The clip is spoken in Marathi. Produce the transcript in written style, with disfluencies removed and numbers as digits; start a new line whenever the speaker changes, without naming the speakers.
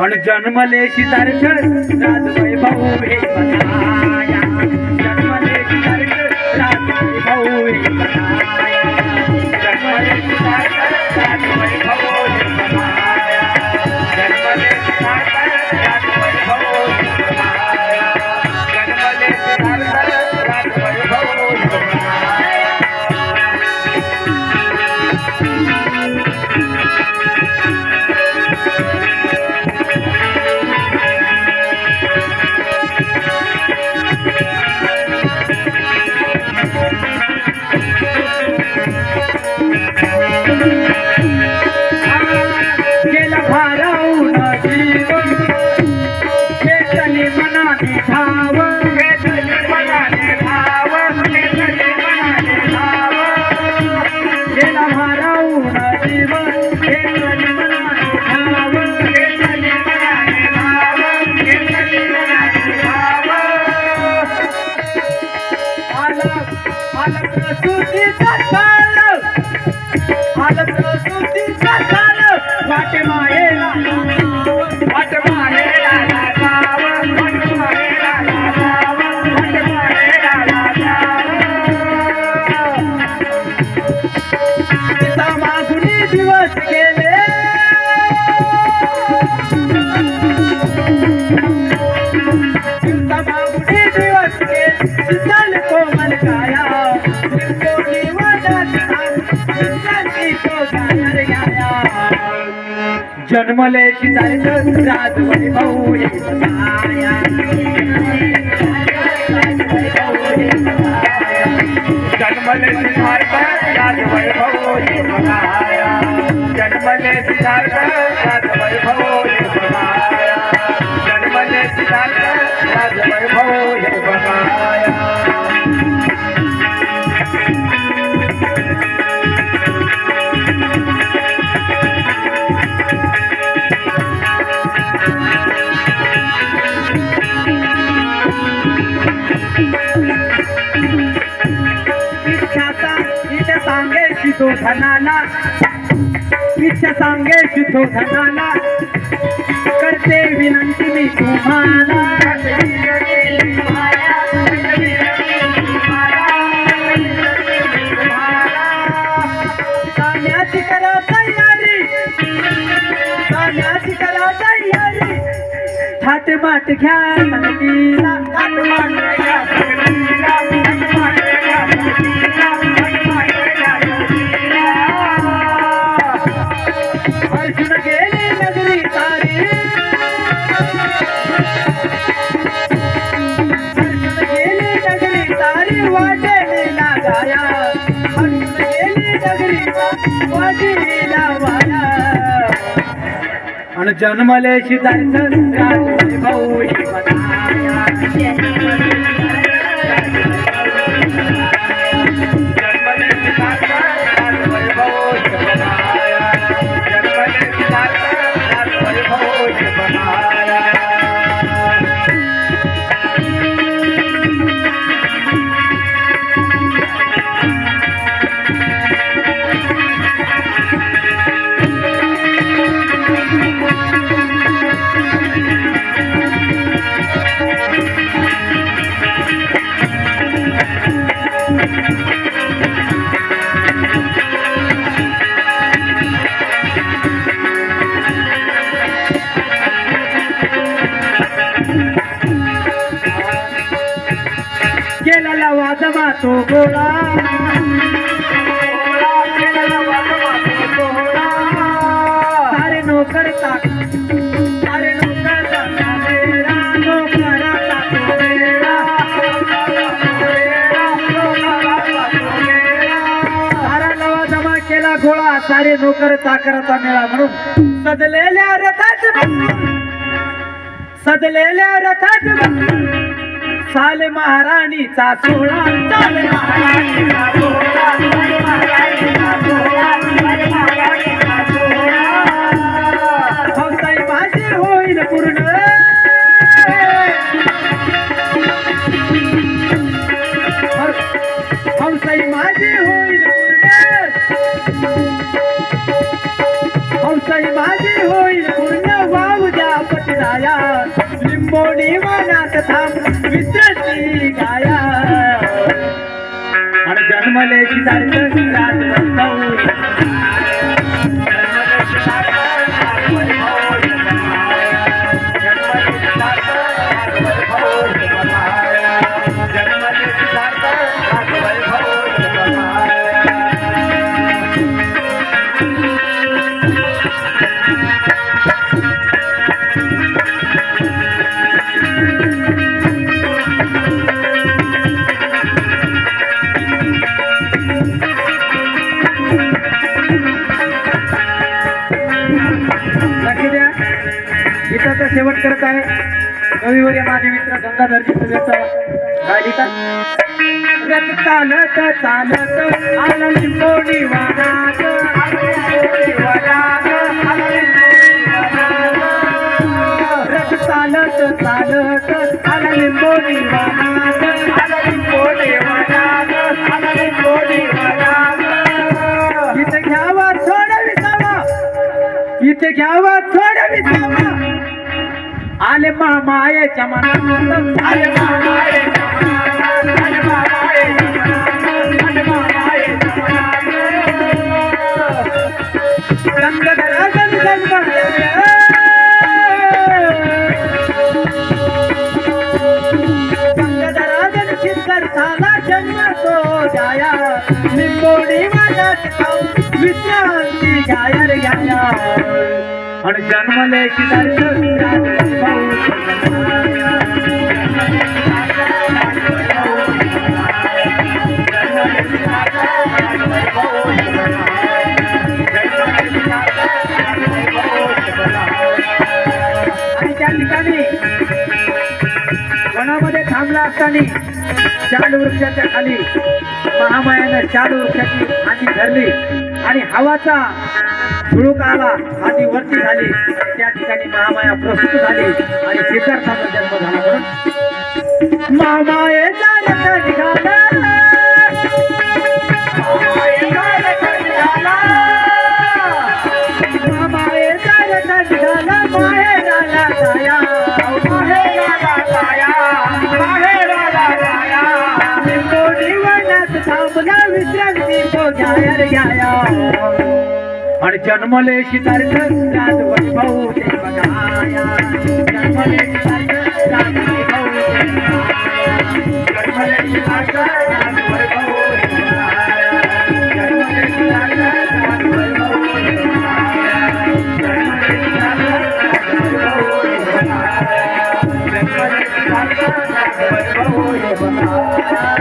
आणि जन्मले सिद्धार्थ राजवैभव हे बनाया जन्मले सिद्धार्थ राजवैभव हे बनाया जन्मले सिद्धार्थ राजवैभव हे बनाया जन्मले सिद्धार्थ राजवैभव हे बनाया जन्मले सिद्धार्थ राजवैभव हे बनाया जन्मले सिद्धार्थ राजवैभव हे बनाया जन्मले सिद्धार्थ राजवैभव हे बनाया जन्मले सिद्धार्थ राजवैभव हे बनाया जन्मले सिद्धार्थ राजवैभव हे बनाया धनाला इच्छा सांगे धनाला करते विनंती मी तुम्हाला जाण्याची करा तयारी जाण्याची करा तयारी थाटमाट घ्या संगतीला थाटमाट घ्या संगतीला थाटमाट घ्या संगतीला अर्जुन गेले नगरी तारी अर्जुन गेले नगरी तारी वाटेला गाया अर्जुन गेले नगरी वाटेला वाया आणि जन्मले सिद्धार्थ राजवैभव हे बनाया जन्मले सिद्धार्थ राजवैभव हे बनाया जन्मले सिद्धार्थ राजवैभव हे बनाया केला वाजवा तो गोळा केला वाजवा तो गोळा सारे नोकर टाक सारे नोकर टाका मेरा नोकराचा तो वेळा सारा नवा जमा केला गोळा सारे नोकर चाकराचा मेळा म्हणून सजलेल्या रथात साले महाराणीचा सोहळा साले महाराणीचा सोहळा साले महाराणीचा सोहळा साले महाराणीचा सोहळा हौसाई माझी होईल पूर्ण हौसाई माझी होईल पूर्ण सही माझी होईल पूर्ण वाहू द्या पतिराया लिंबोणी वनात थांब विसरती गाया आणि जन्मले शिदार्थ गीताचा शेवट करत आहे कविवर्य माझे मित्र गंगाधरजी सुवेचा काय लिहितात रथ चालत चालत आला लिंबोणी वनात रथ चालत चालत आला लिंबोणी वनात इथे घ्यावा थोडा विसावा इथे घ्यावा थोडा विसावा आले मामायेच्या मनात आले मामायेच्या मनात आले मामायेच्या मनात आले मामायेच्या मनात गंगाधराजन गंगाधराजन सिद्धार्थाला जन्म तो जाया लिंबोणी वनात जाऊन विश्रांती घ्याया रे घ्याया आणि जन्मले आणि त्या ठिकाणी वनामध्ये थांबला असताना चाल वृक्षाच्या खाली महामायानं चाल वृक्षाची हाती धरली आणि हवाचा झुळूक आला हाती वरती झाली आणि त्या ठिकाणी महामाया प्रसूत झाली आणि सिद्धार्थाचा जन्म झाला म्हणून महामायेचा रथ निघाला महामायेचा रथ निघाला माहेराला जाया माहेराला जाया लिंबोणी वनात थांबला विश्रांती तो घ्याया रे घ्याया आणि जन्मले सिद्धार्थ राज वैभव ते बघाया जन्मले सिद्धार्थ राज वैभव ते बघाया जन्मले सिद्धार्थ राज वैभव ते बघाया जन्मले सिद्धार्थ राज वैभव ते बघाया जन्मले सिद्धार्थ राज वैभव ते बघाया जन्मले सिद्धार्थ राज वैभव ते बघाया